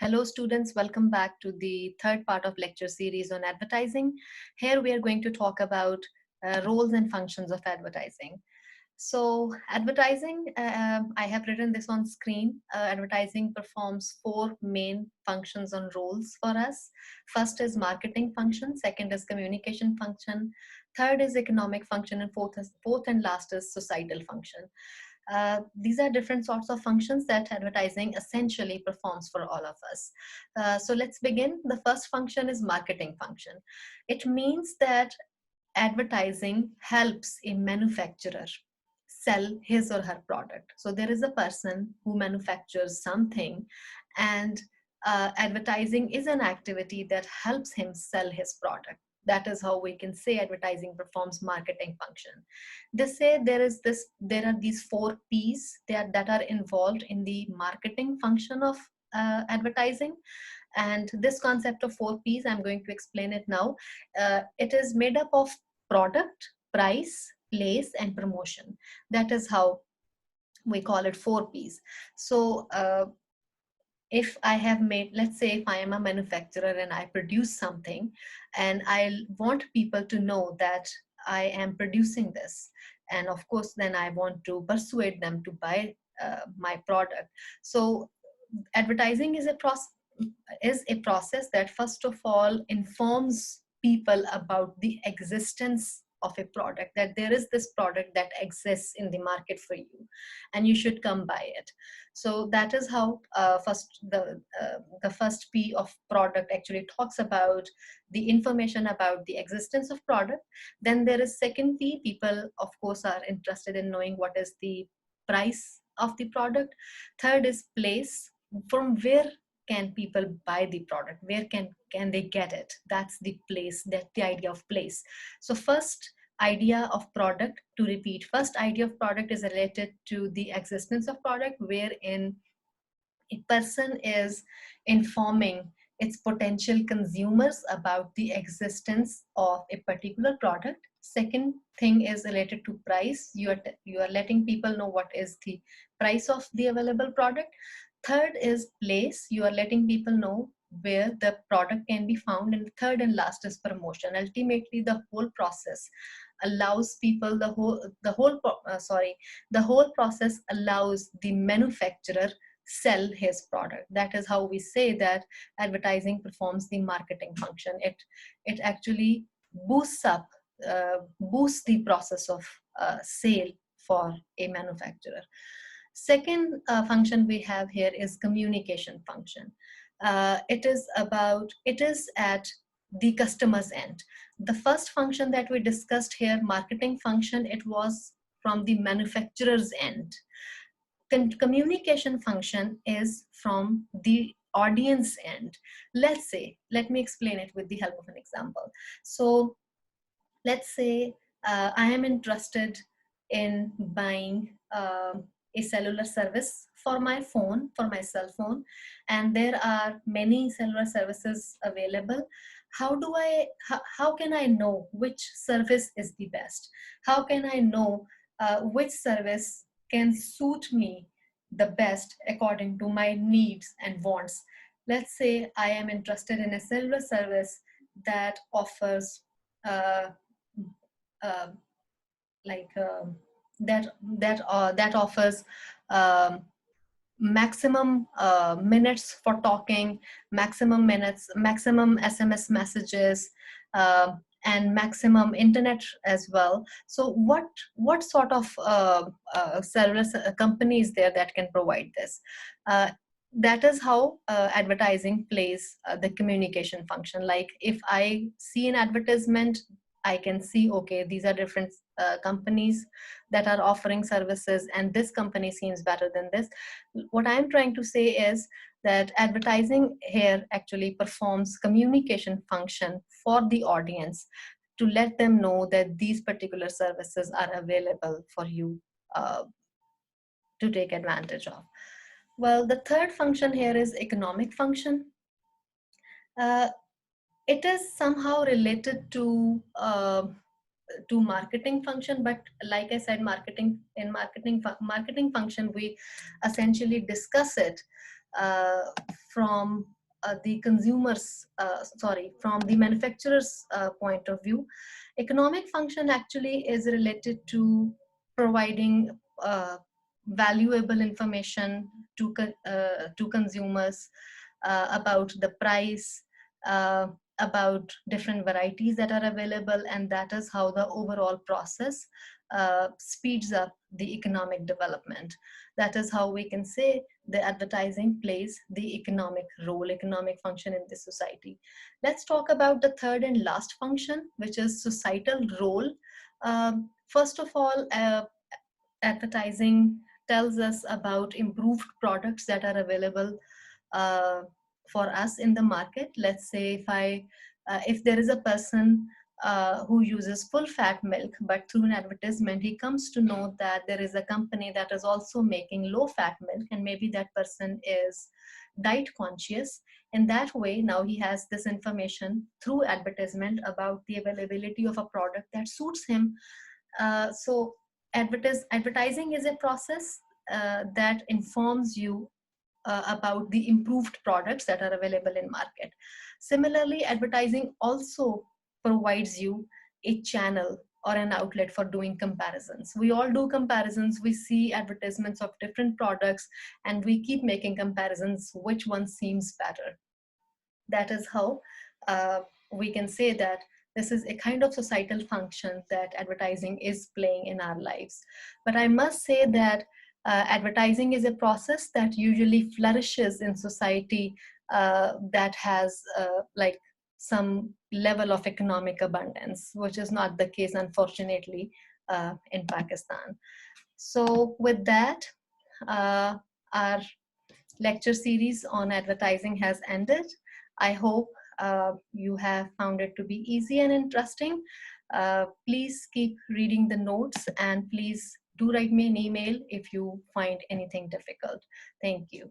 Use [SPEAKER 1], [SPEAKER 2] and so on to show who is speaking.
[SPEAKER 1] Hello students, welcome back to the third part of lecture series on advertising. Here we are going to talk about roles and functions of advertising. So advertising, I have written this on screen. Advertising performs four main functions and roles for us. First is marketing function, second is communication function, third is economic function, and fourth and last is societal function. These are different sorts of functions that advertising essentially performs for all of us. So let's begin. The first function is marketing function. It means that advertising helps a manufacturer sell his or her product. So there is a person who manufactures something, and advertising is an activity that helps him sell his product. That is how we can say advertising performs marketing function. They say there are these four P's that are involved in the marketing function of advertising. And this concept of four P's, I'm going to explain it now. It is made up of product, price, place, and promotion. That is how we call it four P's. So if I have made, let's say if I am a manufacturer and I produce something and I want people to know that I am producing this, and of course then I want to persuade them to buy my product. So advertising is a process that first of all informs people about the existence of a product, that there is this product that exists in the market for you and you should come buy it. So that is how the first P of product actually talks about the information about the existence of product. Then there is second P. People of course are interested in knowing what is the price of the product. Third is place. From where can people buy the product? Where can they get it? That's the place, that's the idea of place. So first idea of product, to repeat, first idea of product is related to the existence of product, wherein a person is informing its potential consumers about the existence of a particular product. Second thing is related to price. You are letting people know what is the price of the available product. Third is place. You are letting people know where the product can be found. And third and last is promotion. Ultimately, the whole process allows people the whole process allows the manufacturer sell his product. That is how we say that advertising performs the marketing function. It actually boosts the process of sale for a manufacturer. Second function we have here is communication function. It is at the customer's end. The first function that we discussed here, marketing function, it was from the manufacturer's end. Communication function is from the audience end. Let me explain it with the help of an example. So let's say I am interested in buying a cellular service for my phone, for my cell phone, and there are many cellular services available. How can I know which service is the best? How can I know which service can suit me the best according to my needs and wants? Let's say I am interested in a cellular service that offers uh, uh, like that offers um, maximum minutes for talking, maximum SMS messages, and maximum internet as well. So what sort of service company is there that can provide this? That is how advertising plays the communication function. Like if I see an advertisement, I can see, okay, these are different companies that are offering services, and this company seems better than this. What I'm trying to say is that advertising here actually performs communication function for the audience to let them know that these particular services are available for you to take advantage of. Well, the third function here is economic function. Uh, it is somehow related to marketing function, but like I said, marketing function, we essentially discuss it uh, from the consumers, from the manufacturer's point of view. Economic function actually is related to providing valuable information to consumers about the price, uh, about different varieties that are available, and that is how the overall process speeds up the economic development. That is how we can say the advertising plays the economic function in the society. Let's talk about the third and last function, which is societal role. First of all, advertising tells us about improved products that are available uh, for us in the market. Let's say if there is a person who uses full fat milk, but through an advertisement he comes to know that there is a company that is also making low fat milk, and maybe that person is diet conscious. In that way, now he has this information through advertisement about the availability of a product that suits him. So advertising is a process that informs you about the improved products that are available in market. Similarly, advertising also provides you a channel or an outlet for doing comparisons. We all do comparisons. We see advertisements of different products and we keep making comparisons, which one seems better. That is how we can say that this is a kind of societal function that advertising is playing in our lives. But I must say that advertising is a process that usually flourishes in society that has like some level of economic abundance, which is not the case, unfortunately, in Pakistan. So with that, uh, our lecture series on advertising has ended. I hope you have found it to be easy and interesting. Please keep reading the notes and please do write me an email if you find anything difficult. Thank you.